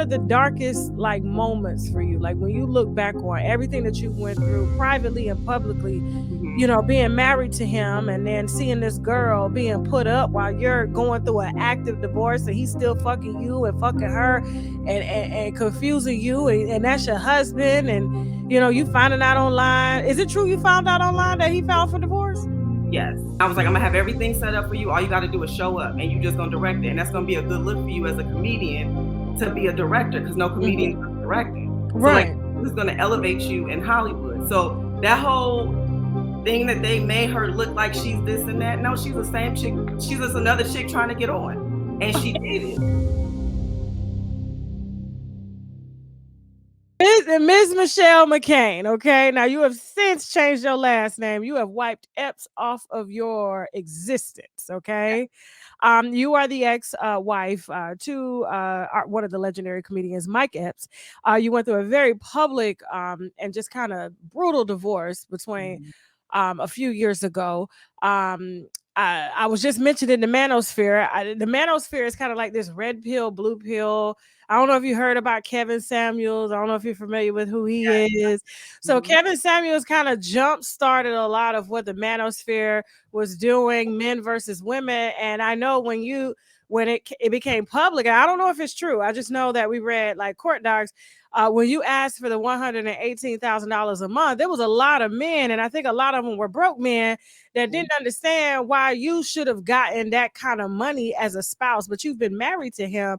of the darkest like moments for you? Like when you look back on everything that you went through privately and publicly, you know, being married to him and then seeing this girl being put up while you're going through an active divorce and he's still fucking you and fucking her and confusing you and that's your husband and you know, you finding out online. Is it true you found out online that he filed for divorce? Yes. I was like, I'm gonna have everything set up for you. All you got to do is show up, and you just gonna direct it, and that's gonna be a good look for you as a comedian to be a director, because no comedian is directing. So like, this is gonna elevate you in Hollywood. So that whole thing that they made her look like she's this and that. No, she's the same chick. She's just another chick trying to get on, and she did it. Ms. Michelle McCain, okay? Now, you have since changed your last name. You have wiped Epps off of your existence, okay? You are the ex-wife to one of the legendary comedians, Mike Epps. You went through a very public and just kind of brutal divorce between a few years ago. I was just mentioning the manosphere. The manosphere is kind of like this red pill, blue pill. I don't know if you heard about Kevin Samuels. I don't know if you're familiar with who he is. So Kevin Samuels kind of jump started a lot of what the manosphere was doing, men versus women. And I know when it became public, I don't know if it's true. I just know that we read like court docs. When you asked for the $118,000 a month, there was a lot of men, and I think a lot of them were broke men that didn't understand why you should have gotten that kind of money as a spouse, but you've been married to him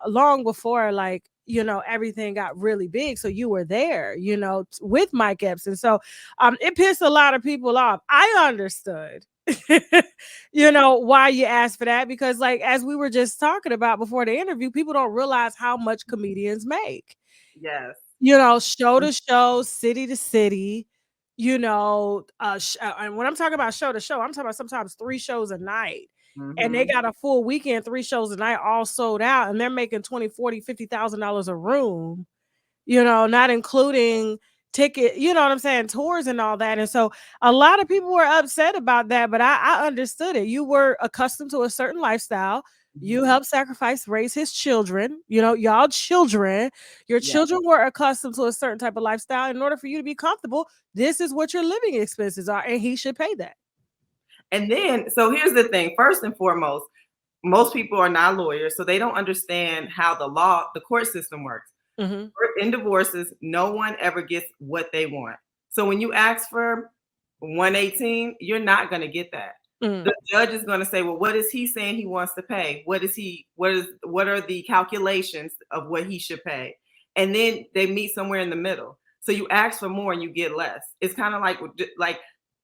long before, like, you know, everything got really big. So you were there, you know, with Mike Epps. And so it pissed a lot of people off. I understood, you know, why you asked for that, because like, as we were just talking about before the interview, people don't realize how much comedians make. Yes. You know, show to show, city to city, you know, and when I'm talking about show to show, I'm talking about sometimes 3 shows a night. And they got a full weekend, 3 shows a night, all sold out, and they're making $20, $40, $50,000 a room, you know, not including ticket, you know what I'm saying, tours and all that. And so a lot of people were upset about that, but I understood it. You were accustomed to a certain lifestyle. You helped sacrifice, raise his children, you know, your children were accustomed to a certain type of lifestyle. In order for you to be comfortable, this is what your living expenses are, and he should pay that. And then, so here's the thing. First and foremost, most people are not lawyers, so they don't understand how the court system works. In divorces, no one ever gets what they want. So when you ask for 118, you're not going to get that. The judge is going to say, well, what is he saying he wants to pay? What are the calculations of what he should pay? And then they meet somewhere in the middle. So you ask for more and you get less. It's kind of like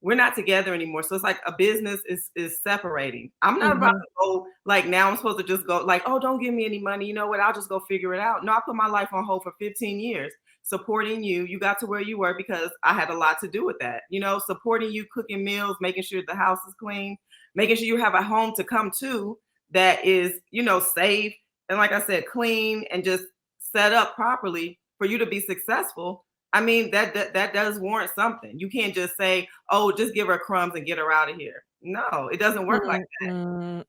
we're not together anymore. So it's like a business is separating. I'm not about to go like, now I'm supposed to just go like, oh, don't give me any money. You know what? I'll just go figure it out. No, I put my life on hold for 15 years supporting you. You got to where you were because I had a lot to do with that. You know, supporting you, cooking meals, making sure the house is clean, making sure you have a home to come to that is, you know, safe. And like I said, clean and just set up properly for you to be successful. I mean, that does warrant something. You can't just say, oh, just give her crumbs and get her out of here. No, it doesn't work like that.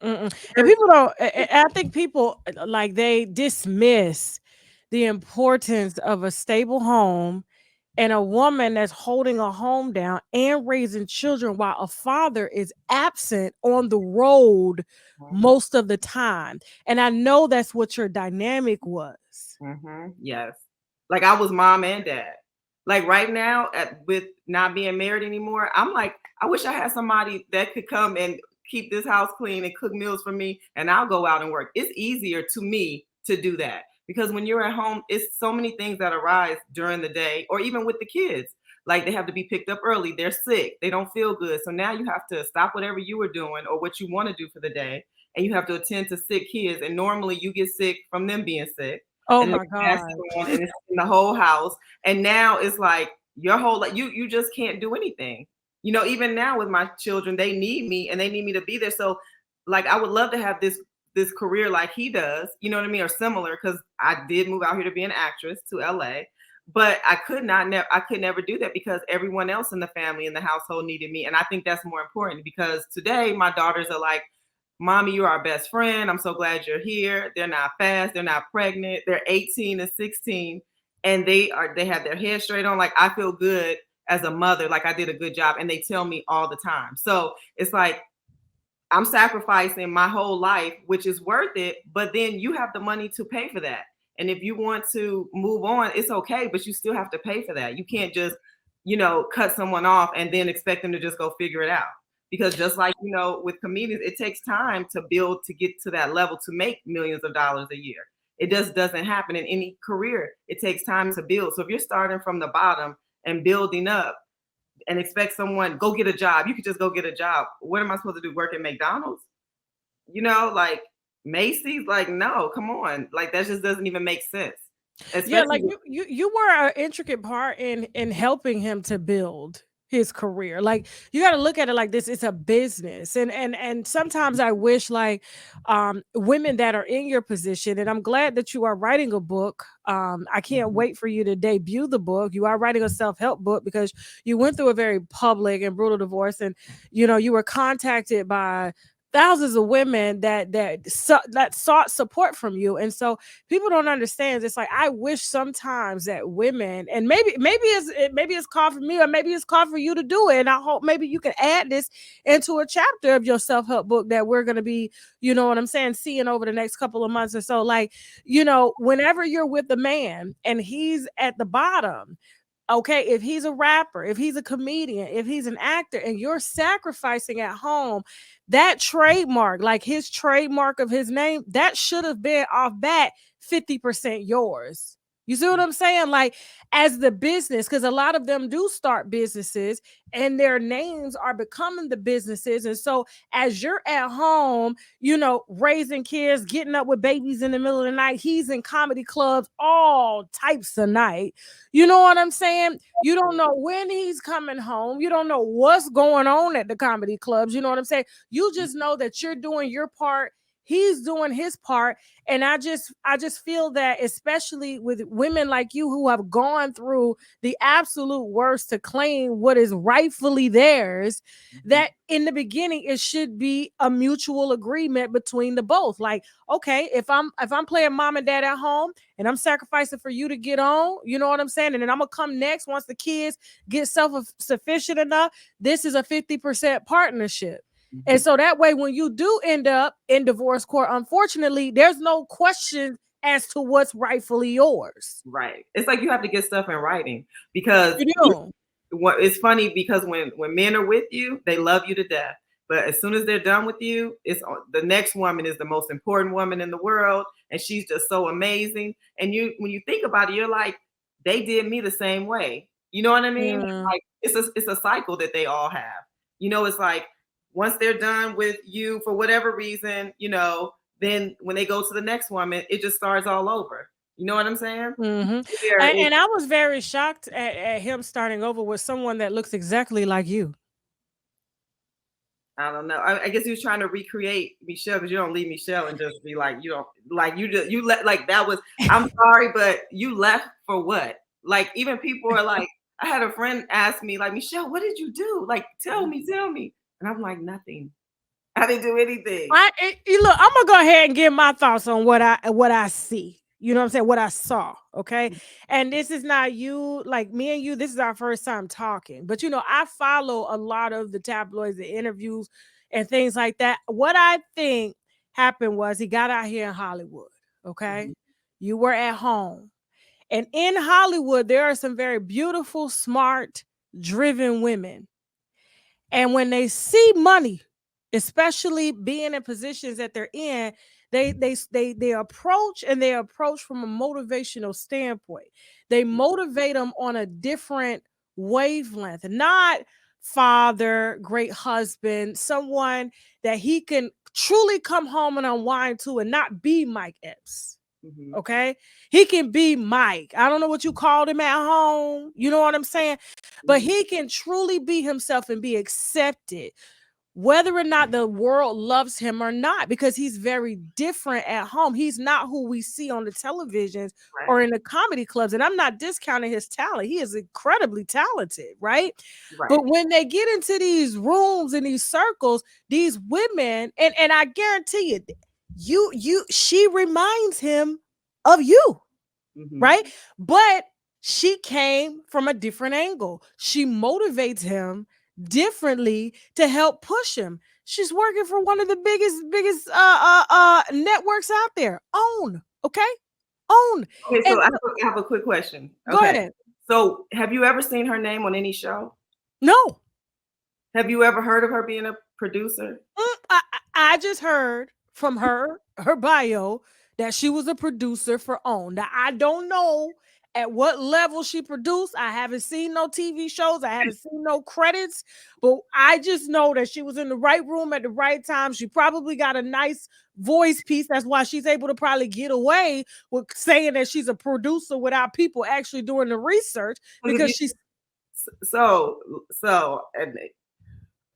And people don't, I think people like they dismiss the importance of a stable home and a woman that's holding a home down and raising children while a father is absent on the road most of the time. And I know that's what your dynamic was. Yes. Like I was mom and dad. Like right now, with not being married anymore, I'm like, I wish I had somebody that could come and keep this house clean and cook meals for me, and I'll go out and work. It's easier to me to do that because when you're at home, it's so many things that arise during the day or even with the kids. Like they have to be picked up early. They're sick. They don't feel good. So now you have to stop whatever you were doing or what you want to do for the day, and you have to attend to sick kids. And normally you get sick from them being sick. Oh my God. And it's in the whole house. And now it's like your whole, like you just can't do anything. You know, even now with my children, they need me and they need me to be there. So like, I would love to have this career like he does, you know what I mean? Or similar. Cause I did move out here to be an actress to LA, but I could never do that because everyone else in the family, in the household needed me. And I think that's more important because today my daughters are like, Mommy, you're our best friend. I'm so glad you're here. They're not fast. They're not pregnant. They're 18 and 16, and they have their head straight on. Like, I feel good as a mother. Like, I did a good job, and they tell me all the time. So it's like, I'm sacrificing my whole life, which is worth it. But then you have the money to pay for that. And if you want to move on, it's okay, but you still have to pay for that. You can't just, cut someone off and then expect them to just go figure it out. Because just like, with comedians, it takes time to build to get to that level to make millions of dollars a year. It just doesn't happen in any career. It takes time to build. So if you're starting from the bottom and building up and expect someone, go get a job, you could just go get a job. What am I supposed to do? Work at McDonald's? Like Macy's? Like, no, come on. Like, that just doesn't even make sense. Yeah, like you were an intricate part in helping him to build his career. Like, you got to look at it like this: it's a business. And sometimes I wish, like, women that are in your position, and I'm glad that you are writing a book. I can't wait for you to debut the book. You are writing a self-help book because you went through a very public and brutal divorce, and you were contacted by thousands of women that sought support from you. And so people don't understand. It's like, I wish sometimes that women, and maybe it's called for me, or maybe it's called for you to do it, and I hope maybe you can add this into a chapter of your self-help book that we're going to be, you know what I'm saying, seeing over the next couple of months or so. Like, whenever you're with a man and he's at the bottom, okay, if he's a rapper, if he's a comedian, if he's an actor, and you're sacrificing at home, that trademark, like his trademark of his name, that should have been off bat 50% yours. You see what I'm saying? Like, as the business, because a lot of them do start businesses and their names are becoming the businesses. And so as you're at home, raising kids, getting up with babies in the middle of the night, he's in comedy clubs all types of night. You know what I'm saying? You don't know when he's coming home. You don't know what's going on at the comedy clubs. You know what I'm saying? You just know that you're doing your part. He's doing his part. And I just feel that, especially with women like you who have gone through the absolute worst to claim what is rightfully theirs, that in the beginning it should be a mutual agreement between the both. Like, okay, if I'm playing mom and dad at home and I'm sacrificing for you to get on, you know what I'm saying? And then I'm gonna come next once the kids get self-sufficient enough. This is a 50% partnership. And so that way, when you do end up in divorce court, unfortunately, there's no question as to what's rightfully yours. Right. It's like you have to get stuff in writing, because it's funny, because when men are with you, they love you to death. But as soon as they're done with you, it's the next woman is the most important woman in the world, and she's just so amazing. And when you think about it, you're like, they did me the same way. You know what I mean? Yeah. Like, it's a cycle that they all have. It's like, once they're done with you for whatever reason, then when they go to the next woman, it just starts all over. You know what I'm saying? Mm-hmm. And I was very shocked at him starting over with someone that looks exactly like you. I don't know. I guess he was trying to recreate Michelle, because you don't leave Michelle and just be like, you let, like, that was, I'm sorry, but you left for what? Like, even people are like, I had a friend ask me, like, Michelle, what did you do? Like, tell me. And I'm like, nothing. I didn't do anything. Look, I'm gonna go ahead and give my thoughts on what I see. You know what I'm saying? What I saw. Okay. And this is not you, like me and you, this is our first time talking. But I follow a lot of the tabloids, the interviews and things like that. What I think happened was he got out here in Hollywood. Okay. You were at home. And in Hollywood, there are some very beautiful, smart, driven women. And when they see money, especially being in positions that they're in, they approach from a motivational standpoint. They motivate them on a different wavelength, not father, great husband, someone that he can truly come home and unwind to, and not be Mike Epps. Okay, he can be Mike. I don't know what you called him at home. You know what I'm saying? But he can truly be himself and be accepted whether or not the world loves him or not, because he's very different at home. He's not who we see on the televisions Right. or in the comedy clubs. And I'm not discounting his talent. He is incredibly talented, right? Right. But when they get into these rooms and these circles, these women, and I guarantee she reminds him of you, right? But she came from a different angle. She motivates him differently to help push him. She's working for one of the biggest networks out there. Own, okay? Own. Okay, And so I have a quick question. go Okay. ahead. So have you ever seen her name on any show? No. Have you ever heard of her being a producer? I just heard from her bio that she was a producer for OWN. Now I don't know at what level she produced. I haven't seen no TV shows. I haven't seen no credits, but I just know that she was in the right room at the right time. She probably got a nice voice piece. That's why she's able to probably get away with saying that she's a producer without people actually doing the research, because she's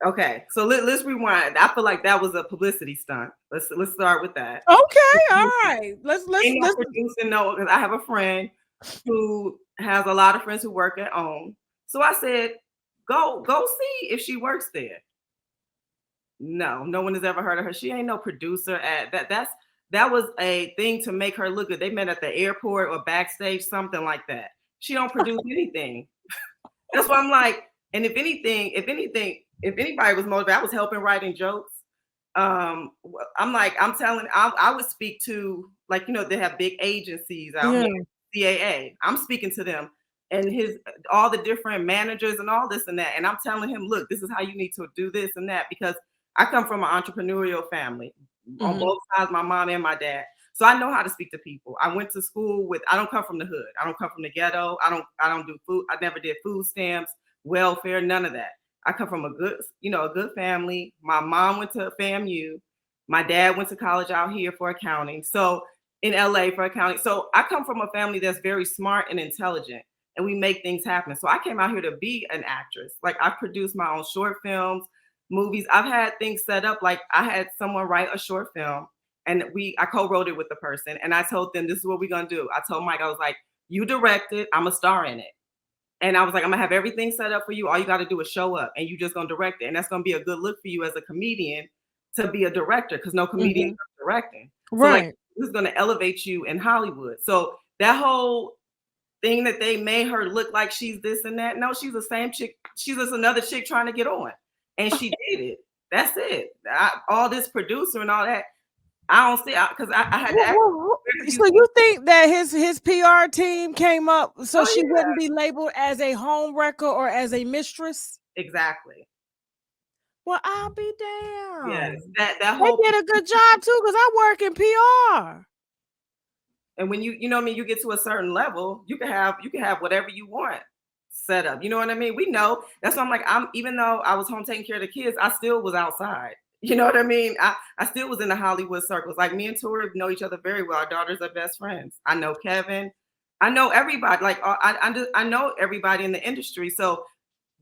okay. So let's rewind. I feel like that was a publicity stunt. Let's start with that. okay. All right. Let's Producing, no, because I have a friend who has a lot of friends who work at OWN. So I said, go see if she works there. No one has ever heard of her. She ain't no producer at that was a thing to make her look good. They met at the airport or backstage, something like that. She don't produce anything. That's why I'm like, and if anybody was motivated, I was helping writing jokes. I'm like, I would speak to, like, they have big agencies out here, CAA. I'm speaking to them and all the different managers and all this and that. And I'm telling him, look, this is how you need to do this and that, because I come from an entrepreneurial family on both sides, my mom and my dad. So I know how to speak to people. I went to school I don't come from the hood. I don't come from the ghetto. I don't do food. I never did food stamps, welfare, none of that. I come from a good family. My mom went to FAMU. My dad went to college out here for accounting. So in LA for accounting. So I come from a family that's very smart and intelligent, and we make things happen. So I came out here to be an actress. Like, I produced my own short films, movies. I've had things set up. Like, I had someone write a short film, and I co-wrote it with the person. And I told them, this is what we're going to do. I told Mike, I was like, you direct it. I'm a star in it. And I was like, I'm going to have everything set up for you. All you got to do is show up, and you just going to direct it. And that's going to be a good look for you as a comedian to be a director, because no comedian is directing. right. So, like, this is going to elevate you in Hollywood. So that whole thing that they made her look like she's this and that. No, she's the same chick. She's just another chick trying to get on. And she did it. That's it. All this producer and all that, I don't see, because I had to ask. So you think that his PR team came up so she wouldn't be labeled as a home wrecker or as a mistress? Exactly. Well, I'll be damned. Yes, that whole. They did a good job too, because I work in PR. And when you get to a certain level, you can have whatever you want set up. You know what I mean? We know. That's why I'm like, even though I was home taking care of the kids, I still was outside. You know what I mean? I still was in the Hollywood circles. Like, me and Tori know each other very well. Our daughters are best friends. I know Kevin. I know everybody. Like, I know everybody in the industry. So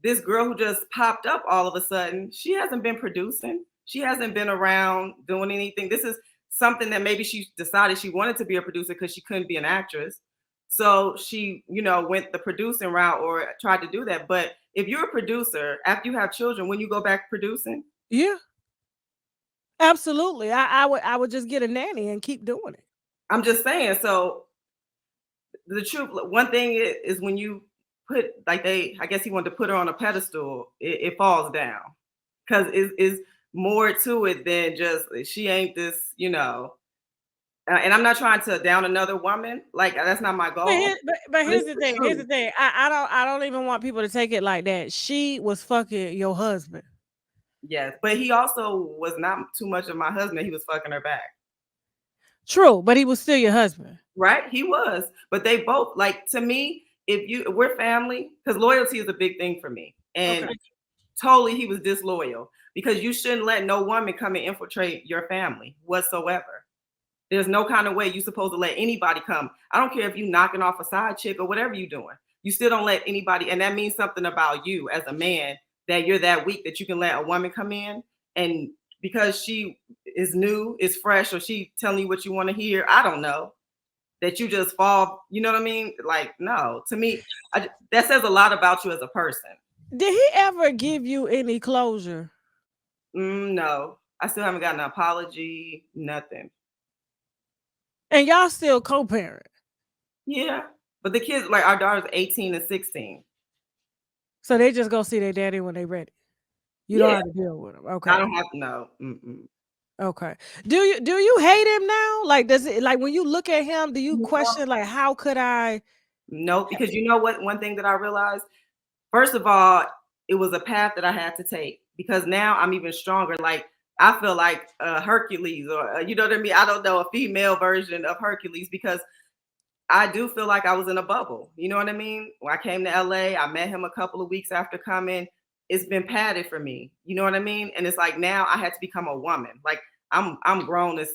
this girl who just popped up all of a sudden, she hasn't been producing. She hasn't been around doing anything. This is something that maybe she decided she wanted to be a producer because she couldn't be an actress. So she, went the producing route or tried to do that. But if you're a producer, after you have children, when you go back producing? Yeah. Absolutely. I would just get a nanny and keep doing it. I'm just saying. So the truth, one thing is when you put, like, I guess he wanted to put her on a pedestal, it falls down, because it's more to it than just, she ain't this, and I'm not trying to down another woman. Like, that's not my goal. But here's the thing. Here's the thing. I don't even want people to take it like that. She was fucking your husband. Yes, but he also was not too much of my husband. He was fucking her back. True, but he was still your husband. Right? He was. But they both, like, to me, we're family, because loyalty is a big thing for me. And totally he was disloyal, because you shouldn't let no woman come and infiltrate your family whatsoever. There's no kind of way you're supposed to let anybody come. I don't care if you knocking off a side chick or whatever you're doing. You still don't let anybody, and that means something about you as a man, that you're that weak that you can let a woman come in and because she is new, is fresh, or she telling you what you want to hear, I don't know, that you just fall, you know what I mean? Like, no, to me, that says a lot about you as a person. Did he ever give you any closure? No, I still haven't gotten an apology, nothing. And y'all still co-parent? Yeah, but the kids, like our daughter's 18 and 16. So they just go see their daddy when they ready. You don't Yeah, have to deal with them. I Okay. don't have to know. Mm-mm. Okay. Do you hate him now? Like, does it, like, when you look at him, do you question, like, how could I? No, because you know what? One thing that I realized, first of all, it was a path that I had to take because now I'm even stronger. Like I feel like Hercules, or you know what I mean. I don't know, a female version of Hercules, because I do feel like I was in a bubble. You know what I mean? When I came to LA, I met him a couple of weeks after coming. It's been padded for me. You know what I mean? And it's like now I had to become a woman. Like I'm grown as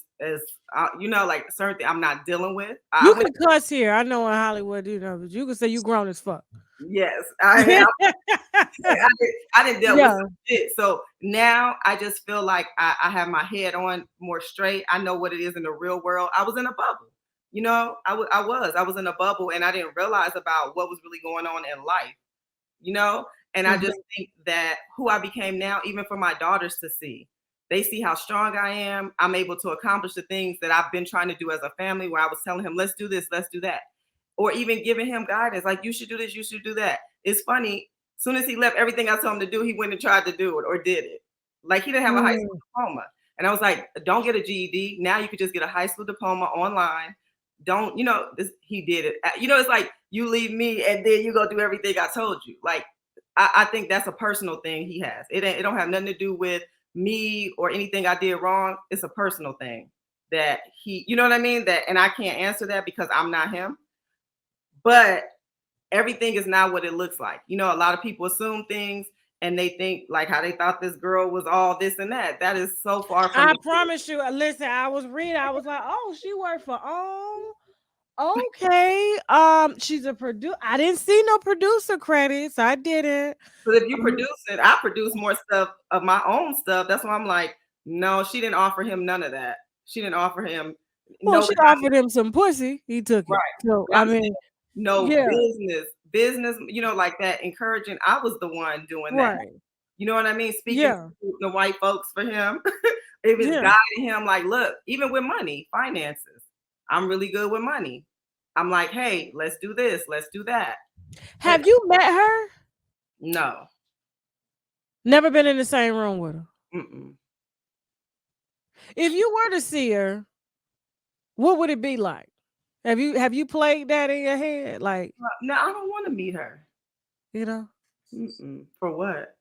you know, like certain things I'm not dealing with. I You went. can cuss here. I know in Hollywood, but you can say you grown as fuck. Yes, I have. I didn't deal with Yeah. some shit. So now I just feel like I have my head on more straight. I know what it is in the real world. I was in a bubble. You know, I was in a bubble, and I didn't realize about what was really going on in life, you know? And I just think that who I became now, even for my daughters to see, they see how strong I am. I'm able to accomplish the things that I've been trying to do as a family, where I was telling him, let's do this, let's do that. Or even giving him guidance, like, you should do this, you should do that. It's funny. As soon as he left everything I told him to do, he went and tried to do it or did it. Like, he didn't have a high school diploma. And I was like, don't get a GED. Now you could just get a high school diploma online. Don't, you know, he did it. You know, it's like you leave me and then you go do everything I told you. Like, I think that's a personal thing he has. It don't have nothing to do with me or anything I did wrong. It's a personal thing that he, you know what I mean? That, and I can't answer that because I'm not him. But everything is not what it looks like. You know, a lot of people assume things and they think like how they thought this girl was all this and that. That is so far from I the truth. promise you. Listen, I was reading. I was like, oh, she worked for okay. She's a producer. I didn't see no producer credits. I didn't. But if you produce it, I produce more stuff of my own stuff. That's why I'm like, no, she didn't offer him none of that. She didn't offer him Well, no she offered him some pussy. He took it. right. So But I I'm saying mean, no yeah, business, you know, like that encouraging. I was the one doing that. right. You know what I mean? Speaking Yeah, to the white folks for him. It was yeah. guiding him, like, look, even with money, finances, I'm really good with money. I'm like, hey, let's do this, let's do that. But Have you met her? no. Never been in the same room with her. Mm-mm. If you were to see her, what would it be like? Have you played that in your head? Like, No, I don't want to meet her. you know? Mm-mm. For what?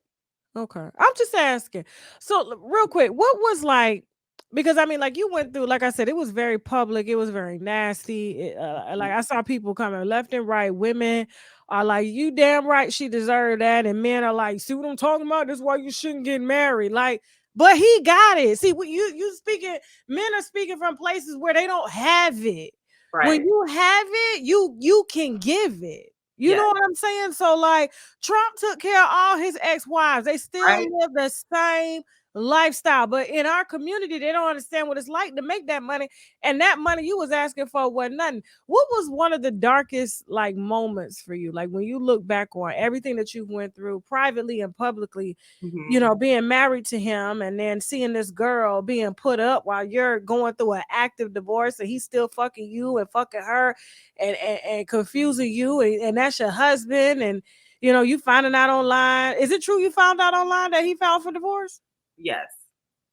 Okay. I'm just asking. So, real quick, what was like, because I mean, like, you went through, like I said, it was very public, it was very nasty. Like, I saw people coming left and right. Women are like, you damn right she deserved that. And men are like, see what I'm talking about? This is why you shouldn't get married. Like, but he got it. See, what you speaking, men are speaking from places where they don't have it. When Right. you have it, you can give it. You know Yes. what I'm saying? So, like, Trump took care of all his ex-wives. They still Right. live the same lifestyle. But in our community, they don't understand what it's like to make that money. And that money you was asking for was nothing. What was one of the darkest like moments for you? Like when you look back on everything that you went through privately and publicly, Mm-hmm. being married to him and then seeing this girl being put up while you're going through an active divorce and he's still fucking you and fucking her and confusing you and that's your husband and you finding out online. Is it true you found out online that he filed for divorce? Yes.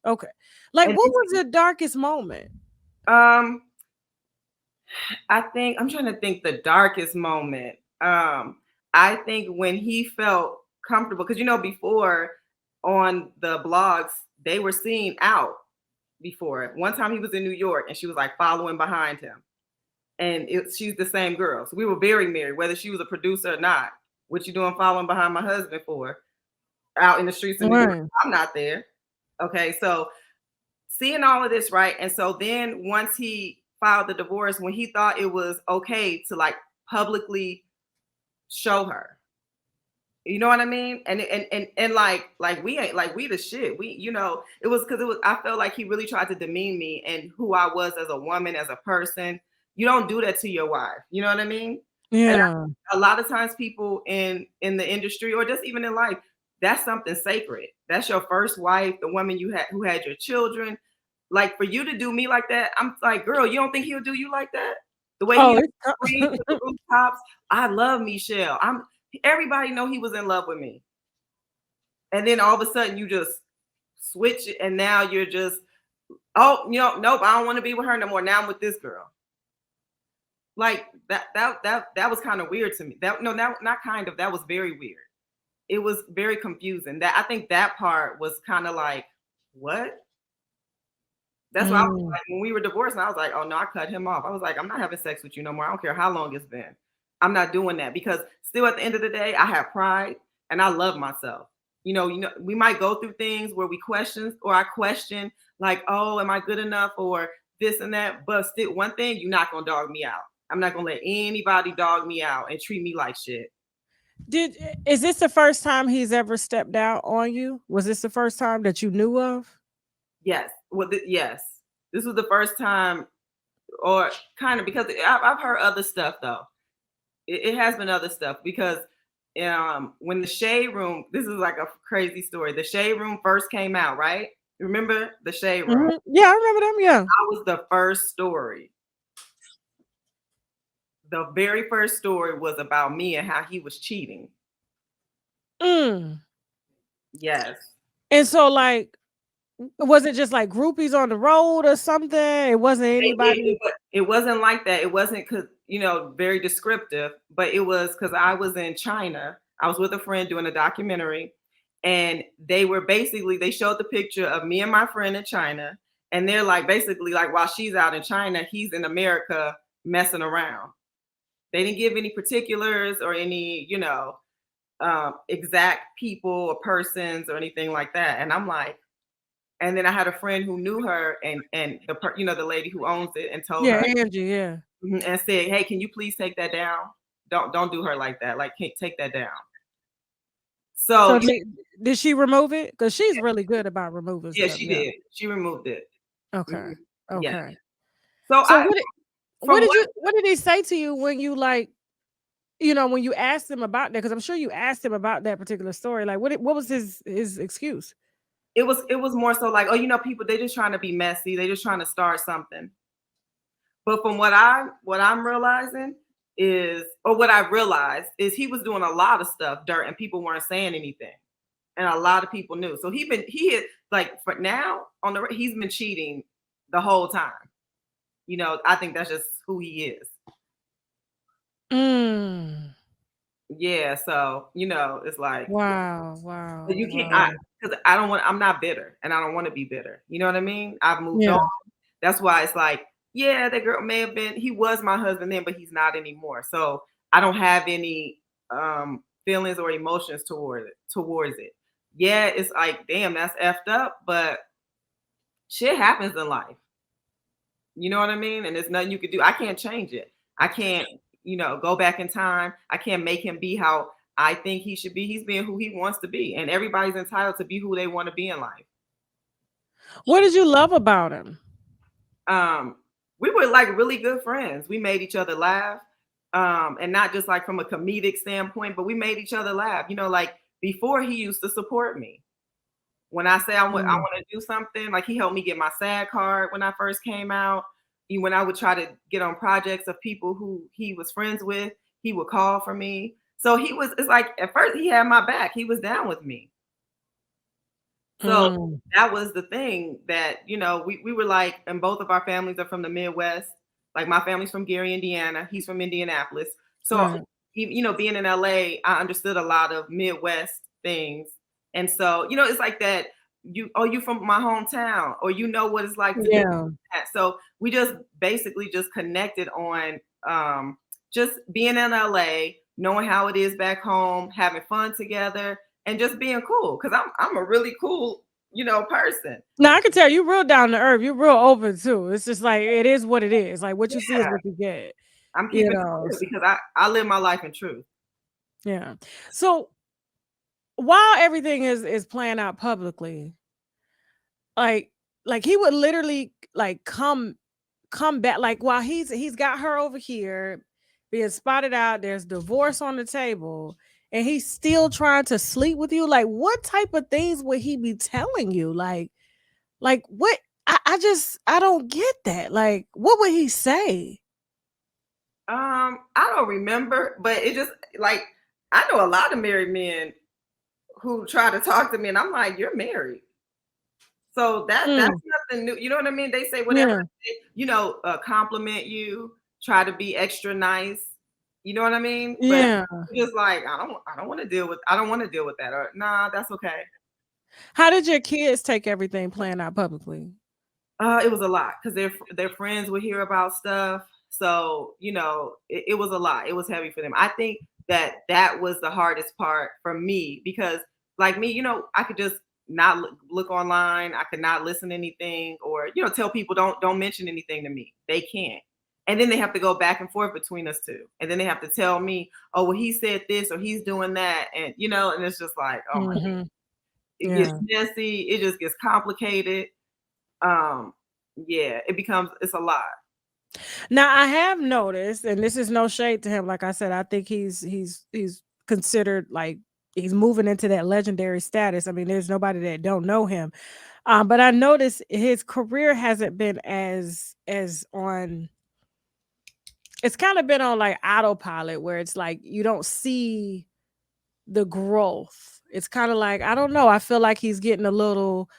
Okay. Like, And what was your darkest moment? um, I think I'm trying to think the darkest moment. I think when he felt comfortable, because before on the blogs, they were seen out before. One time he was in New York and she was like following behind him. And she's the same girl. So we were very married, whether she was a producer or not. What you doing following behind my husband for? Out in the streets of New York. Right. I'm not there. Okay. So seeing all of this, right? And so then once he filed the divorce, when he thought it was okay to like publicly show her, You know what I mean? And like we ain't like we the shit. We it was because it was I felt like he really tried to demean me and who I was as a woman, as a person. You don't do that to your wife. You know what I mean? And Yeah. a lot of times people in the industry or just even in life, that's something sacred. That's your first wife, the woman you had who had your children. Like for you to do me like that, I'm like, girl, you don't think he'll do you like that? The way he Oh, screamed to the rooftops. I love Michelle. Everybody know he was in love with me. And then all of a sudden you just switch it and now you're just, oh, nope, I don't want to be with her no more. Now I'm with this girl. Like that was kind of weird to me. Not kind of, that was very weird. It was very confusing. That I think that part was kind of like, what? That's why I was Mm. like, when we were divorced, and I was like, oh no, I cut him off. I was like, I'm not having sex with you no more. I don't care how long it's been. I'm not doing that because still at the end of the day, I have pride and I love myself. We might go through things where we question or I question like, oh, am I good enough or this and that? But still, one thing, you're not gonna dog me out. I'm not gonna let anybody dog me out and treat me like shit. Is this the first time he's ever stepped out on you? Was this the first time that you knew of? Yes. Well, yes. This was the first time, or kind of because I've heard other stuff though. It has been other stuff because when the Shade Room, this is like a crazy story. The Shade Room first came out, right? Remember the Shade Room? Mhm. Yeah, I remember them. Yeah. That was the first story. The very first story was about me and how he was cheating. Mm. Yes. And so, like, was it just like groupies on the road or something? It wasn't anybody. It wasn't like that. It wasn't because, very descriptive, but it was because I was in China. I was with a friend doing a documentary, and they showed the picture of me and my friend in China. And they're like, basically, like, while she's out in China, he's in America messing around. They didn't give any particulars or any, exact people or persons or anything like that. And I'm like, and then I had a friend who knew her and the lady who owns it and told Yeah, her Angie. Yeah. and said, "Hey, can you please take that down? Don't do her like that. Like, can't take that down." So So did she remove it? Because she's really good about removing yeah, stuff. she Yeah. did. She removed it. Okay. Mhm. Yeah. Okay. So So what from did what what did he say to you when you like, when you asked him about that? Because I'm sure you asked him about that particular story. Like, what was his excuse? it was more so like, oh, people, they just trying to be messy. They just trying to start something. But from what I'm realizing is, or what I realized is, he was doing a lot of stuff dirt, and people weren't saying anything, and a lot of people knew. So he had, like, for now he's been cheating the whole time. I think that's just who he is. Mm. Yeah. So it's like, Wow. Wow. but you can't, Wow. because I don't want. I'm not bitter, and I don't want to be bitter. You know what I mean? I've moved on. Yeah. That's why it's like, yeah, that girl may have been. He was my husband then, but he's not anymore. So I don't have any feelings or emotions towards it. Yeah, it's like, damn, that's effed up, but shit happens in life. You know what I mean? And there's nothing you could do. I can't change it. I can't, go back in time. I can't make him be how I think he should be. He's being who he wants to be, and everybody's entitled to be who they want to be in life. What did you love about him? um we were like really good friends. We made each other laugh, and not just like from a comedic standpoint, but we made each other laugh. Like, before, he used to support me when I say I want Mm. to do something. Like, he helped me get my SAG card when I first came out. When I would try to get on projects of people who he was friends with, he would call for me. So it's like, at first he had my back. He was down with me. So Mm. that was the thing that, we were like, and both of our families are from the Midwest. Like, my family's from Gary, Indiana. He's from Indianapolis. So, Right. being in LA, I understood a lot of Midwest things. And so, it's like that. You from my hometown, or what it's like to do Yeah. that. So we just basically just connected on just being in LA, knowing how it is back home, having fun together, and just being cool. Because I'm a really cool, person. No, I can tell you real down to earth. You're real open too. It's just like it is what it is. Like what you see is Yeah, what you get. I'm You keeping it know. real because I live my life in truth. Yeah. So while everything is playing out publicly, like he would literally like come back, like while he's got her over here being spotted out, there's divorce on the table, and he's still trying to sleep with you. Like, what type of things would he be telling you? Like what? I don't get that. Like, what would he say? I don't remember, but it just like I know a lot of married men who try to talk to me, and I'm like, "You're married." So that's Mm, nothing new. You know what I mean? They say whatever, yeah, compliment you, try to be extra nice. You know what I mean? But yeah. just like I don't want to deal with that. Or nah, that's okay. How did your kids take everything playing out publicly? It was a lot because their friends would hear about stuff. So it was a lot. It was heavy for them. I think that was the hardest part for me because, like me, I could just not look online. I could not listen to anything, or tell people don't mention anything to me. They can't, and then they have to go back and forth between us two, and then they have to tell me, oh well, he said this or he's doing that, and and it's just like, oh my, Hmm. it gets Yeah. messy. It just gets complicated. um yeah, it's a lot. Now I have noticed, and this is no shade to him. Like I said, I think he's considered like he's moving into that legendary status. I mean, there's nobody that don't know him. But I noticed his career hasn't been as on. It's kind of been on like autopilot, where it's like you don't see the growth. It's kind of like, I don't know. I feel like he's getting a little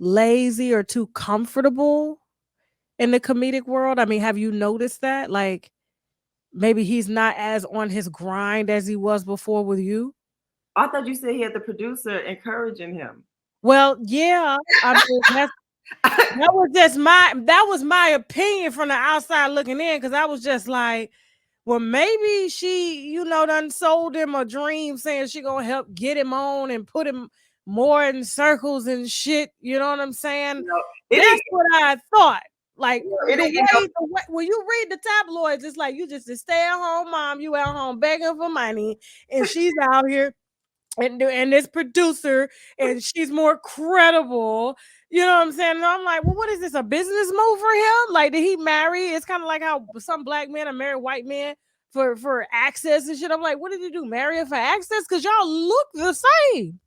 lazy or too comfortable in the comedic world. I mean, have you noticed that? Like, maybe he's not as on his grind as he was before with you? I thought you said he had the producer encouraging him. Well, yeah. I mean, that was my opinion from the outside looking in, because I was just like, well, maybe she, done sold him a dream saying she gonna help get him on and put him more in circles and shit. You know what I'm saying? You know, it That's didn't. what I thought. Like It didn't get no. the way when you read the tabloids, it's like you just a stay-at-home mom, you at home begging for money, and she's out here and this producer, and she's more credible. You know what I'm saying? And I'm like, well, what is this? A business move for him? Like, did he marry? It's kind of like how some black men are married white men for access and shit. I'm like, what did he do? Marry her for access? Because y'all look the same.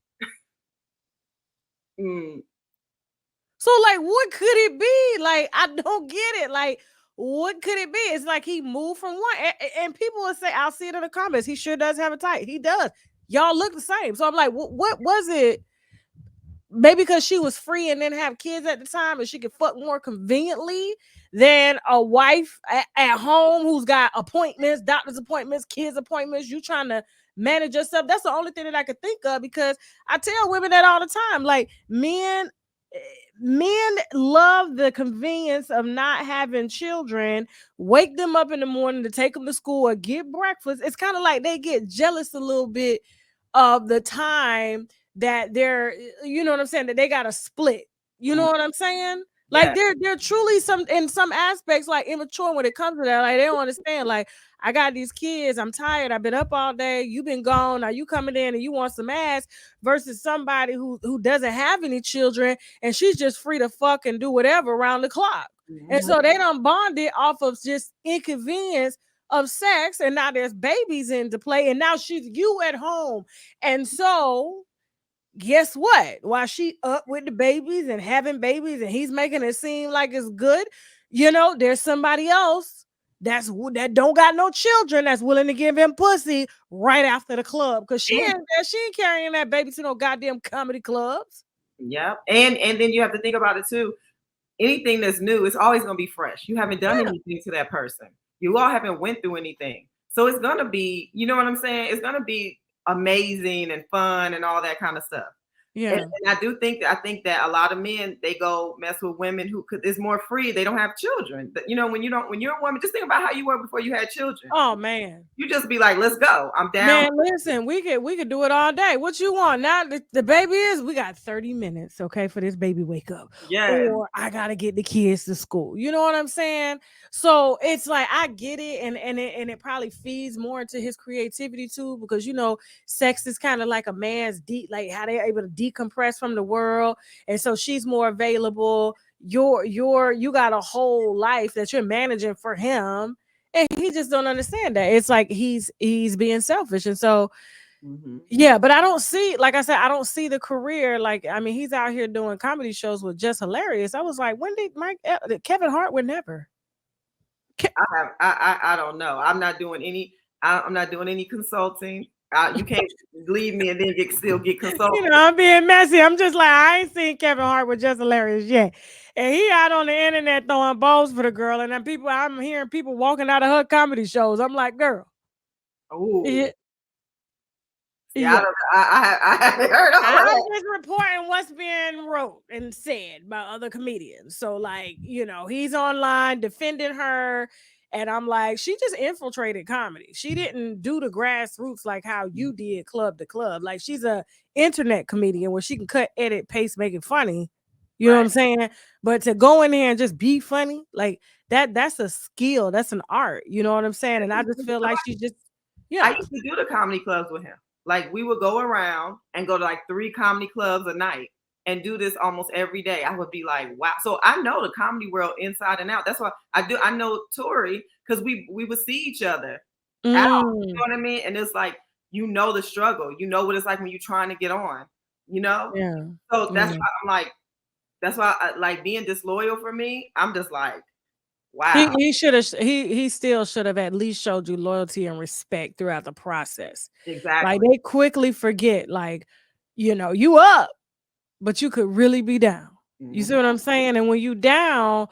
Mm, So, like, what could it be? Like, I don't get it. Like, what could it be? It's like he moved from one, and people will say, I'll see it in the comments. He sure does have a type. He does. Y'all look the same. So I'm like, what was it? Maybe because she was free and didn't have kids at the time, and she could fuck more conveniently than a wife at home who's got appointments, doctor's appointments, kids appointments. You trying to manage yourself. That's the only thing that I could think of, because I tell women that all the time. Like, men love the convenience of not having children, wake them up in the morning to take them to school or get breakfast. It's kind of like they get jealous a little bit of the time that they're, you know what I'm saying, that they got to split. You know mm, what I'm saying? Like, yeah. they're truly some in some aspects like immature when it comes to that. Like, they don't understand. Like, I got these kids, I'm tired, I've been up all day, you've been gone, now you coming in and you want some ass, versus somebody who doesn't have any children and she's just free to fuck and do whatever around the clock. And Mhm. so they done bonded off of just inconvenience of sex, and now there's babies into play, and now she's you at home. And so guess what? While she up with the babies and having babies, and he's making it seem like it's good, there's somebody else that don't got no children that's willing to give him pussy right after the club, because And she ain't carrying that baby to no goddamn comedy clubs. yeah, and then you have to think about it too. Anything that's new, it's always gonna be fresh. You haven't done Yeah. anything to that person. You all haven't went through anything. So it's gonna be, you know what I'm saying? It's gonna be amazing and fun and all that kind of stuff. Yeah. And I think that a lot of men, they go mess with women who could is more free. They don't have children. You know, when you're a woman, just think about how you were before you had children. Oh man. You just be like, let's go. I'm down. Man, listen, we could do it all day. What you want? Now the baby is we got 30 minutes, okay, for this baby wake up. Yeah. Or I gotta get the kids to school. You know what I'm saying? So it's like I get it, and it probably feeds more into his creativity too, because sex is kind of like a man's like how they're able to decompress from the world. And so she's more available. You got a whole life that you're managing for him, and he just don't understand that. It's like he's being selfish. And so Mm-hmm. yeah, but I don't see, like I said, I don't see the career. Like, I mean, he's out here doing comedy shows with Just Hilarious. I was like, when did Kevin Hart would never. I don't know. I'm not doing any. I'm not doing any consulting. You can't leave me and then still get consulted. I'm being messy. I'm just like, I ain't seen Kevin Hart with Just Hilarious yet. And he out on the internet throwing balls for the girl. And then I'm hearing people walking out of her comedy shows. I'm like, girl. Oh, Yeah. yeah. Yeah. I haven't heard all I'm that. just reporting what's being wrote and said by other comedians. So, like, he's online defending her. And I'm like, she just infiltrated comedy. She didn't do the grassroots like how you did club to club. Like, she's a internet comedian where she can cut, edit, paste, make it funny. You know what I'm saying? But to go in there and just be funny, like that's a skill. That's an art. You know what I'm saying? And I just feel like she just, I yeah. used to do the comedy clubs with him. Like we would go around and go to like 3 comedy clubs a night and do this almost every day. I would be like, wow. So I know the comedy world inside and out. That's why I know Tori, because we would see each other out. You know what I mean? And it's like, the struggle. You know what it's like when you're trying to get on, Yeah. So that's why I'm like, that's why like being disloyal for me, I'm just like, wow. He should have he still should have at least showed you loyalty and respect throughout the process. Like Exactly. they quickly forget, like, you up, but you could really be down. You see Mhm. what I'm saying? And when you down,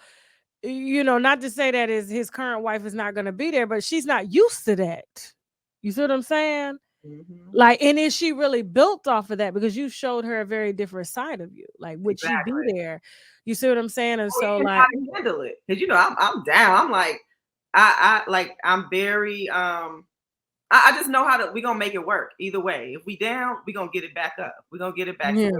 not to say that his current wife is not gonna be there, but she's not used to that. You see what I'm saying? Mhm. Like, and is she really built off of that? Because you showed her a very different side of you. Like, would she be Exactly. there? You see what I'm saying? And Oh, so, even how like, to handle it, because I'm down. I'm like, I like I'm very I just know how to. We gonna make it work either way. If we down, we gonna get it back up. We gonna get it back to yeah,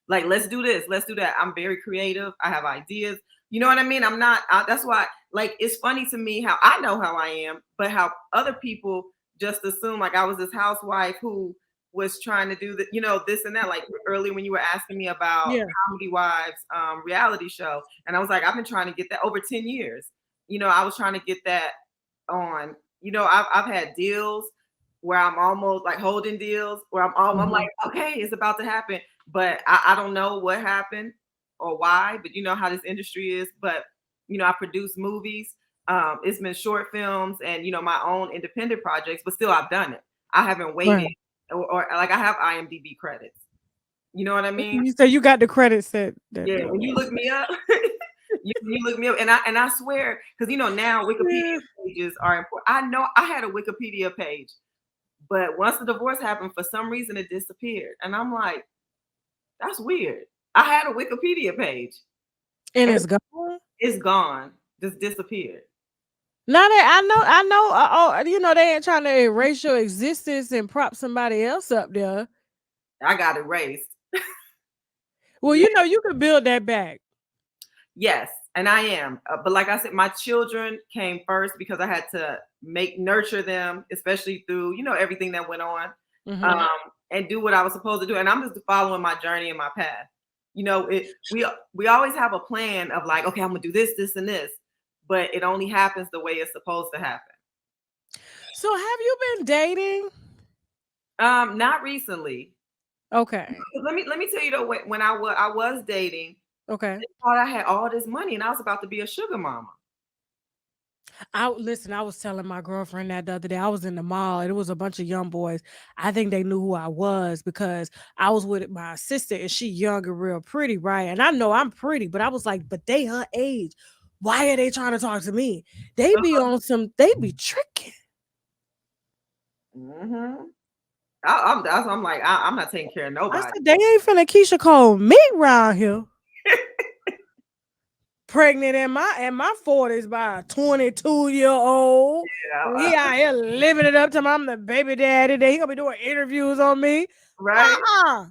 like let's do this, let's do that. I'm very creative. I have ideas. You know what I mean? I'm not. That's why. Like it's funny to me how I know how I am, but how other people just assume like I was this housewife who was trying to do the, this and that. Like earlier when you were asking me about yeah. Comedy Wives reality show, and I was like, I've been trying to get that over 10 years. I was trying to get that on. I've had deals where I'm almost like holding deals where I'm like, Mhm. okay, it's about to happen, but I don't know what happened or why. But you know how this industry is. But I produce movies. It's been short films and my own independent projects, but still I've done it. I haven't waited, Right. or like I have IMDb credits. You know what I mean? You say you got the credits that Yeah. When you look me up, you look me up, and I swear, because now Wikipedia yeah. pages are important. I know I had a Wikipedia page, but once the divorce happened, for some reason it disappeared. And I'm like, that's weird. I had a Wikipedia page And and it's gone. it's gone. Just disappeared. Now that I know, they ain't trying to erase your existence and prop somebody else up there. I got erased. Well, Yeah. you could build that back. Yes. And I am. But like I said, my children came first because I had to nurture them, especially through, everything that went on. Mhm. Um, and do what I was supposed to do. And I'm just following my journey and my path. We always have a plan of like, okay, I'm gonna do this, this, and this, but it only happens the way it's supposed to happen. So have you been dating? Not recently. Okay. Let me tell you though, when I was dating, Okay. they thought I had all this money and I was about to be a sugar mama. I was telling my girlfriend that the other day. I was in the mall and it was a bunch of young boys. I think they knew who I was because I was with my sister and she young and real pretty, right? And I know I'm pretty, but I was like, but they her age. Why are they trying to talk to me? They be on some, they be tricking. Mm-hmm. I'm like, I'm not taking care of I nobody. said, they ain't finna Keisha Cole me round here. Pregnant in my 40s by a 22-year-old. And Yeah, he out here living it up to I'm the baby daddy. Then he gonna be doing interviews on me. right. Uh-uh.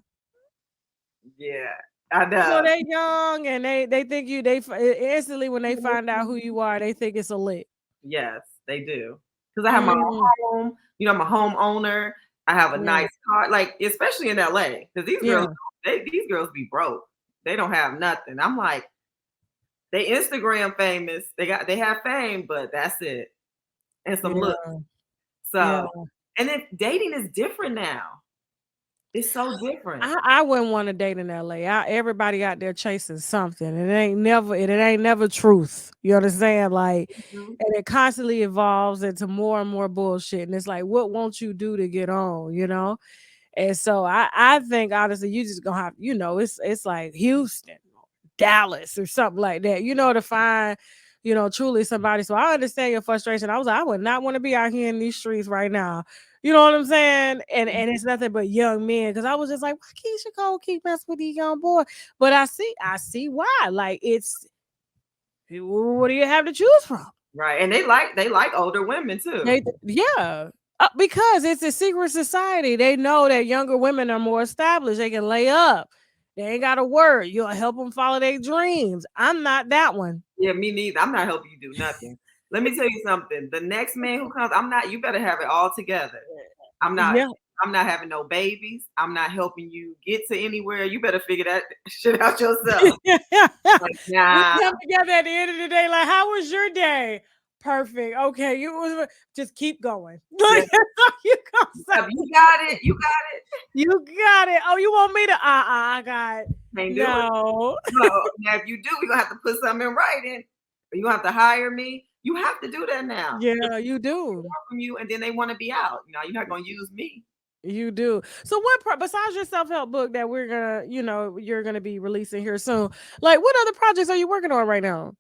Yeah, I You know, know. they young and they think instantly when they find out who you are, they think it's a lick. Yes, they do. Because I have my Mhm. own home. I'm a homeowner. I have a Yeah. nice car, like especially in LA. Because Yeah. these girls be broke. They don't have nothing. I'm like, they Instagram famous. They have fame, but that's it, and some looks. Yeah. Yeah. So, and then dating is different now. It's so different. I wouldn't want to date in LA. Everybody out there chasing something. It ain't never truth. You understand? Like, Mhm. and it constantly evolves into more and more bullshit. And it's like, what won't you do to get on? And so I think honestly, you just gonna have, it's like Houston, Dallas, or something like that, to find, truly somebody. So I understand your frustration. I was like, I would not want to be out here in these streets right now. You know what I'm saying? And it's nothing but young men. Cause I was just like, why Keisha Cole keep messing with these young boys? But I see why. Like what do you have to choose from? Right, and they like older women too. Yeah. Because it's a secret society. They know that younger women are more established. They can lay up. They ain't got to worry. You'll help them follow their dreams. I'm not that one. Yeah, me neither. I'm not helping you do nothing. Let me tell you something. The next man who comes, I'm not. You better have it all together. I'm not. Yeah. I'm not having no babies. I'm not helping you get to anywhere. You better figure that shit out yourself. Like, We nah. come together at the end of the day. Like, how was your day? Perfect. Okay, just keep going. Yeah, Like, that's all you gonna say. you got it. You got it. You got it. Oh, you want me to? I got it. Can't do it. No. No. Now, if you do, we're gonna have to put something in writing. Or you gonna have to hire me. You have to do that now. Yeah, you do. From you, and then they want to be out. You're not gonna use me. You do. So what besides your self-help book that you're gonna be releasing here soon, like what other projects are you working on right now?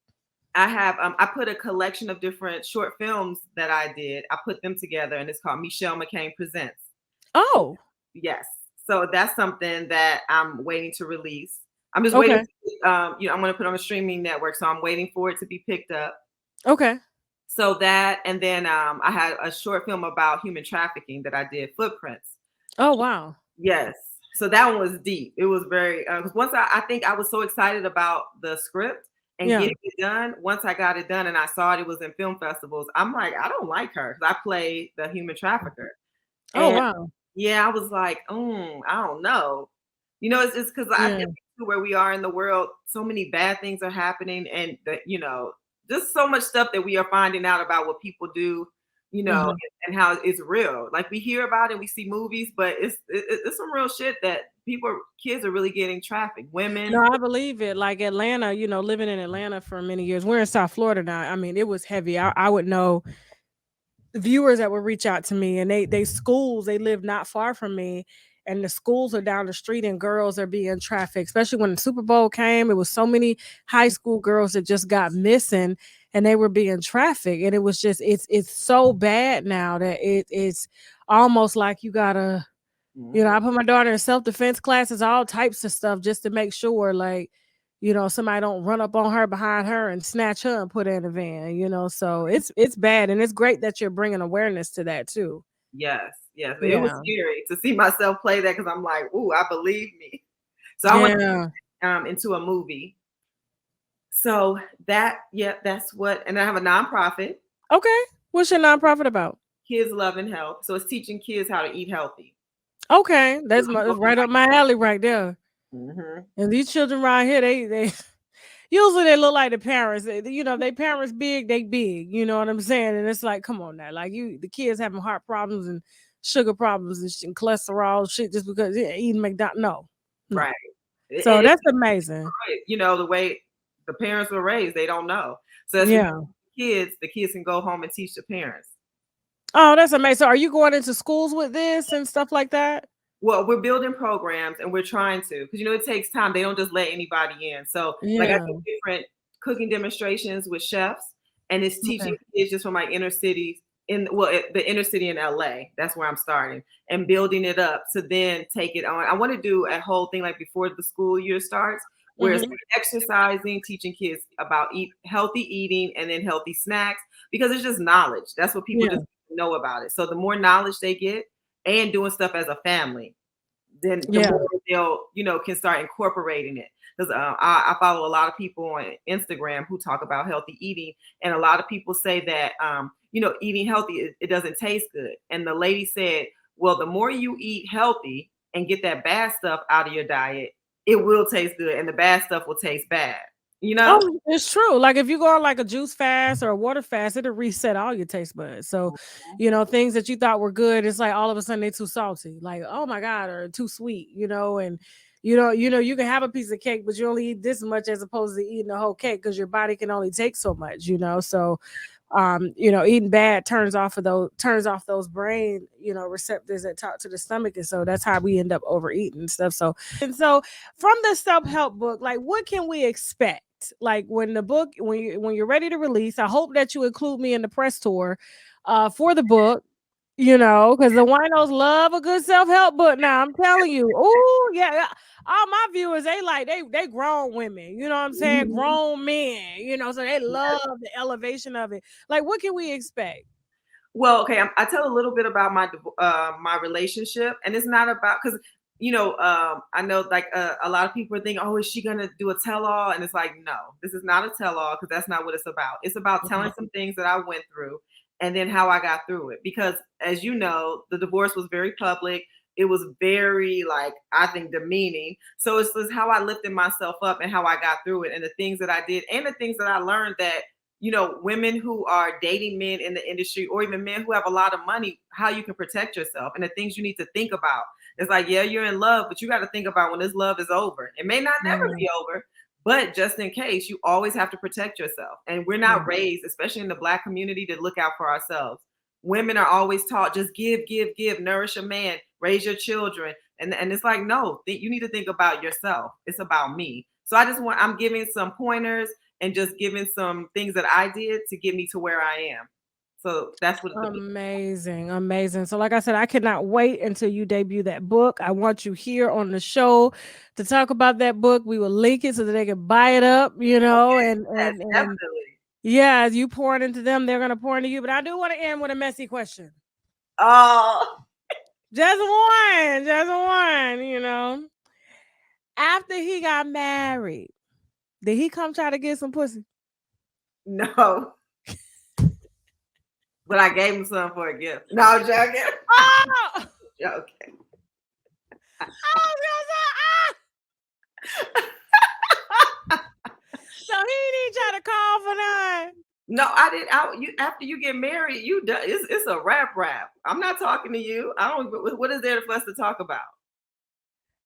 I have I put a collection of different short films that I did. I put them together, and it's called Michelle McCain Presents. Oh, Yes, so that's something that I'm waiting to release. I'm just waiting. okay. I'm going to put on a streaming network, so I'm waiting for it to be picked up. Okay. So that, and then I had a short film about human trafficking that I did, Footprints. Oh, wow. Yes. So that one was deep. It was very because once I think I was so excited about the script and Yeah. getting it done. Once I got it done and I saw it was in film festivals, I'm like, I don't like her because I played the human trafficker, Oh, and wow. yeah, I was like, I don't know. It's because I Yeah. think where we are in the world, so many bad things are happening, and just so much stuff that we are finding out about what people do, Mhm. and how it's real. Like we hear about it, we see movies, but it's some real shit that kids are really getting trafficked. No, Women, I believe it. Like Atlanta, living in Atlanta for many years. We're in South Florida now. I mean, it was heavy. I would know viewers that would reach out to me, and they schools, they live not far from me, and the schools are down the street and girls are being trafficked, especially when the Super Bowl came. It was so many high school girls that just got missing and they were being trafficked, and it was just it's so bad now that it's almost like you gotta, I mhm, put my daughter in self-defense classes, all types of stuff, just to make sure, like, somebody don't run up on her behind her and snatch her and put her in a van, so it's bad, and it's great that you're bringing awareness to that too. yes, yes, it was Yeah. scary to see myself play that because I'm like, ooh, I believe me. So I went Yeah. into a movie. So that's what, and I have a nonprofit, Okay. What's your nonprofit about? Kids Love and Health. So it's teaching kids how to eat healthy. Okay. That's right up my alley right there. Mm-hmm. And these children right here, they usually they look like the parents. They parents big, they big. You know what I'm saying? And it's like, come on now, like the kids having heart problems and sugar problems and cholesterol shit just because eating McDonald's. No. Right. So And it's that's amazing. the way the parents were raised, they don't know. So that's Yeah. the kids can go home and teach the parents. Oh, that's amazing. So are you going into schools with this and stuff like that? Well, we're building programs and we're trying to, because it takes time. They don't just let anybody in. So like I Yeah. do different cooking demonstrations with chefs, and it's teaching Okay. kids just from my inner city the inner city in LA. That's where I'm starting and building it up to then take it on. I want to do a whole thing like before the school year starts, where it's like exercising, teaching kids about healthy eating and then healthy snacks, because it's just knowledge. That's what people just know about it. So the more knowledge they get and doing stuff as a family, then the more they'll, can start incorporating it. Because I follow a lot of people on Instagram who talk about healthy eating, and a lot of people say that eating healthy, it doesn't taste good. And the lady said, well, the more you eat healthy and get that bad stuff out of your diet, it will taste good, and the bad stuff will taste bad. Oh, it's true. Like if you go on like a juice fast or a water fast, it'll reset all your taste buds. So, things that you thought were good, it's like all of a sudden they're too salty. Like, oh my God, or too sweet, and you can have a piece of cake, but you only eat this much as opposed to eating the whole cake because your body can only take so much. So eating bad turns off those brain, receptors that talk to the stomach. And so that's how we end up overeating and stuff. So from the self-help book, like what can we expect? Like when you're ready to release, I hope that you include me in the press tour for the book, because the winos love a good self-help book. Now I'm telling you, oh yeah, all my viewers, they grown women, you know what I'm saying? Grown men, so they love the elevation of it. Like, what can we expect? Well, okay, I tell a little bit about my relationship, and it's not about, because I know like a lot of people are thinking, oh, is she gonna do a tell-all? And it's like, no, this is not a tell-all, because that's not what it's about. It's about telling some things that I went through and then how I got through it. Because as you know, the divorce was very public. It was very, like, I think, demeaning. So it's just how I lifted myself up and how I got through it, and the things that I did and the things that I learned that women who are dating men in the industry, or even men who have a lot of money, how you can protect yourself and the things you need to think about. It's like, yeah, you're in love, but you got to think about when this love is over. It may not never be over, but just in case, you always have to protect yourself. And we're not raised, especially in the Black community, to look out for ourselves. Women are always taught, just give, nourish a man, raise your children. And it's like, no, you need to think about yourself. It's about me. So I'm giving some pointers and just giving some things that I did to get me to where I am. So that's what it's amazing. So like I said, I cannot wait until you debut that book. I want you here on the show to talk about that book. We will link it so that they can buy it up, okay, and definitely. Yeah, as you pour it into them, they're gonna pour into you. But I do want to end with a messy question. Oh, just one. After he got married, did he come try to get some pussy? No. But I gave him some for a gift. No, I'm joking. Oh! Joking. I was gonna say, So he didn't try to call for none. No, I didn't. After you get married, it's a wrap. I'm not talking to you. I don't. What is there for us to talk about?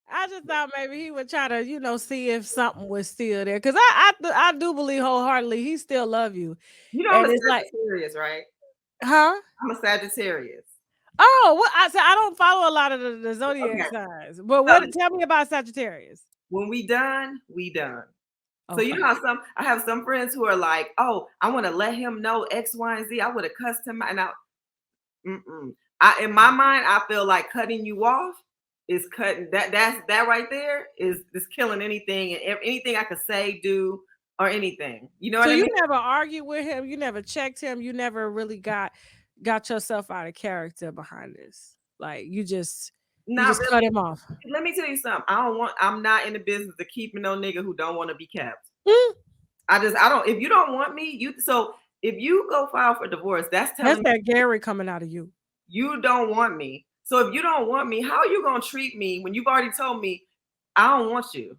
I just thought maybe he would try to, see if something was still there. Because I do believe wholeheartedly he still love you. I'm And a it's like, Sagittarius, right? huh? I'm a Sagittarius. Oh, what I don't follow a lot of the zodiac signs. But tell me about Sagittarius. When we done, we done. Okay. So how I have some friends who are like, oh, I want to let him know X, Y, and Z. I would have cussed him out. In my mind, I feel like cutting you off is cutting that right there is killing anything and anything I could say, do, or anything. You know what I mean? So you never argued with him, you never checked him, you never really got yourself out of character behind this. Like you just really. cut him off. Let me tell you something. I'm not in the business of keeping no nigga who don't want to be kept. I don't. If you don't want me, if you go file for divorce, that's that Gary coming out of you. You don't want me. So if you don't want me, how are you gonna treat me when you've already told me I don't want you?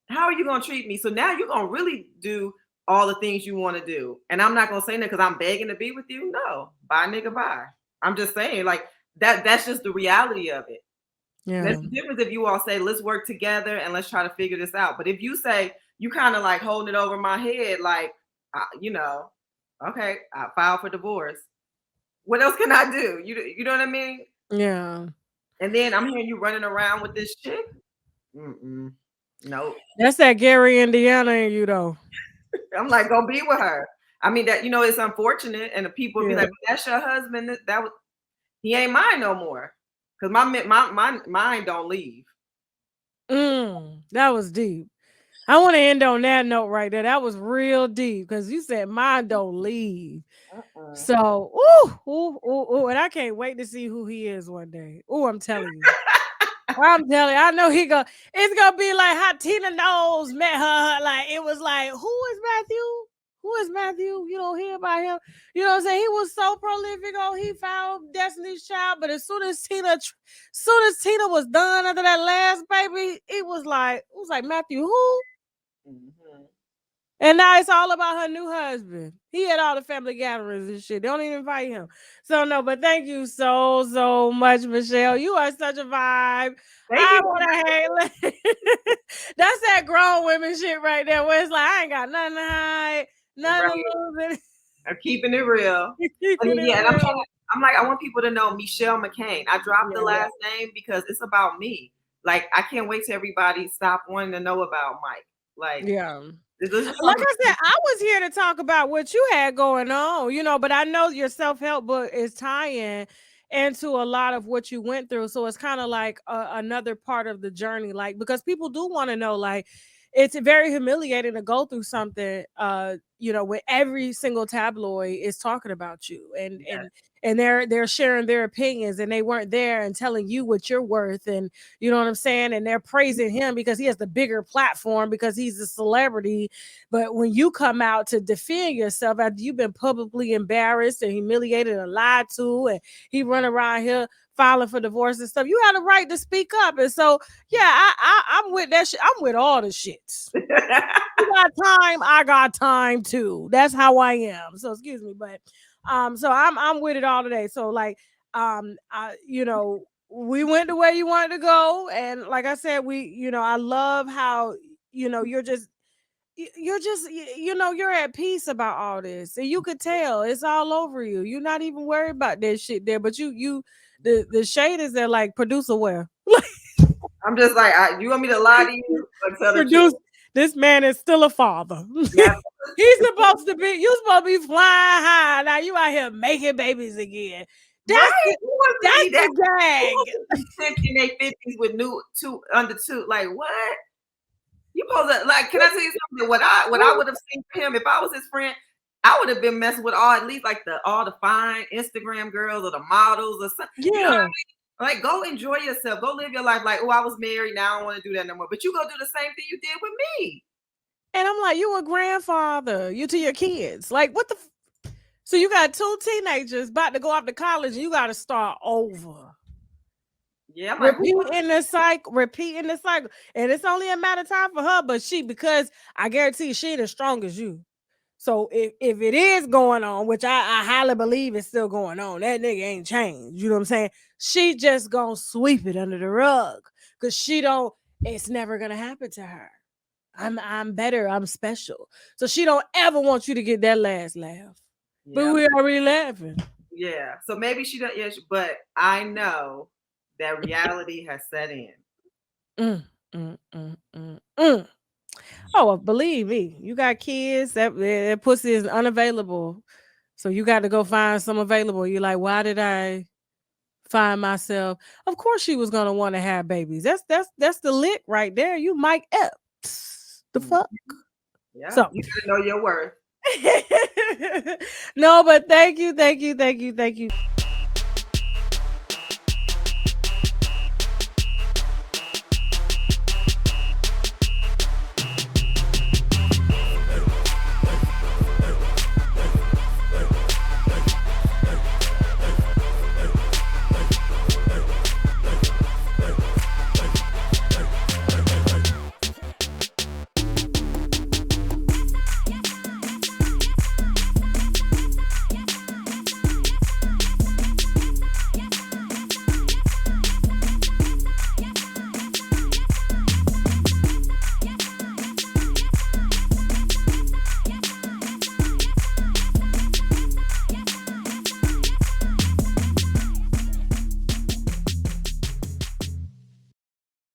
How are you gonna treat me? So now you're gonna really do all the things you want to do, and I'm not gonna say that because I'm begging to be with you. No, bye, nigga, bye. I'm just saying, like that. That's just the reality of it. Yeah. There's a difference if you all say, let's work together and let's try to figure this out. But if you say you kind of like holding it over my head, like, okay, I filed for divorce. What else can I do? You know what I mean? Yeah. And then I'm hearing you running around with this chick. Nope. That's that Gary, Indiana in you though. I'm like, go be with her. I mean, that, it's unfortunate, and the people be like, well, "That's your husband. That was he ain't mine no more," because my mind don't leave. That was deep. I want to end on that note right there. That was real deep because you said mine don't leave. So, and I can't wait to see who he is one day. I'm telling you. I know it's gonna be like how Tina Knowles met her. Like it was like, who is Matthew? Who is Matthew? You don't hear about him. You know what I'm saying? He was so prolific. He found Destiny's Child. But as soon as Tina was done after that last baby, it was like Matthew who? Mm-hmm. And now it's all about her new husband. He had all the family gatherings and shit. They don't even invite him. So no, but thank you so much, Michelle. You are such a vibe. I want to hate. That's that grown women shit right there, where it's like I ain't got nothing to hide, nothing to lose. I'm keeping it real. I'm like, I want people to know Michelle McCain. I dropped the last name because it's about me. Like, I can't wait till everybody stop wanting to know about Mike. Like, like I said, I was here to talk about what you had going on, but I know your self-help book is tying into a lot of what you went through. So it's kind of like another part of the journey, like, because people do want to know, like, it's very humiliating to go through something, when every single tabloid is talking about you and they're sharing their opinions and they weren't there and telling you what you're worth, and you know what I'm saying, and they're praising him because he has the bigger platform because he's a celebrity. But when you come out to defend yourself after you've been publicly embarrassed and humiliated and lied to, and he run around here filing for divorce and stuff, you had a right to speak up. And so I'm with that shit. I'm with all the shits. You got time, I got time too. That's how I am. So excuse me, but so I'm with it all today. So like we went the way you wanted to go, and like I said, I love how you're you're at peace about all this, and you could tell it's all over you. You're not even worried about that shit there, but the shade is there, like, producer where I'm just like, you want me to lie to you or tell the truth? This man is still a father. Yeah. He's supposed to be flying high. Now you out here making babies again. That's the gag. In their 50s with under two. Like, what? You supposed to, like, can I tell you something? What I would have seen for him if I was his friend, I would have been messing with at least like all the fine Instagram girls or the models or something. Yeah. You know what I mean? Like, go enjoy yourself. Go live your life. Like, I was married. Now I don't want to do that no more. But you go do the same thing you did with me. And I'm like, you a grandfather. You to your kids. Like, what the? So you got 2 teenagers about to go off to college, and you got to start over. Yeah, I'm repeating the cycle. And it's only a matter of time for her, but because I guarantee you, she ain't as strong as you. So if it is going on, which I highly believe it's still going on, that nigga ain't changed. You know what I'm saying? She just gonna sweep it under the rug because it's never gonna happen to her. I'm better. I'm special. So she don't ever want you to get that last laugh. Yeah. But we already laughing. Yeah. So maybe she don't. Yeah, but I know that reality has set in. Oh, believe me, you got kids. That pussy is unavailable, so you got to go find some available. You're like, why did I find myself? Of course, she was gonna want to have babies. That's the lick right there. You Mike Epps. The fuck. Yeah. So you gotta know your worth. No, but thank you.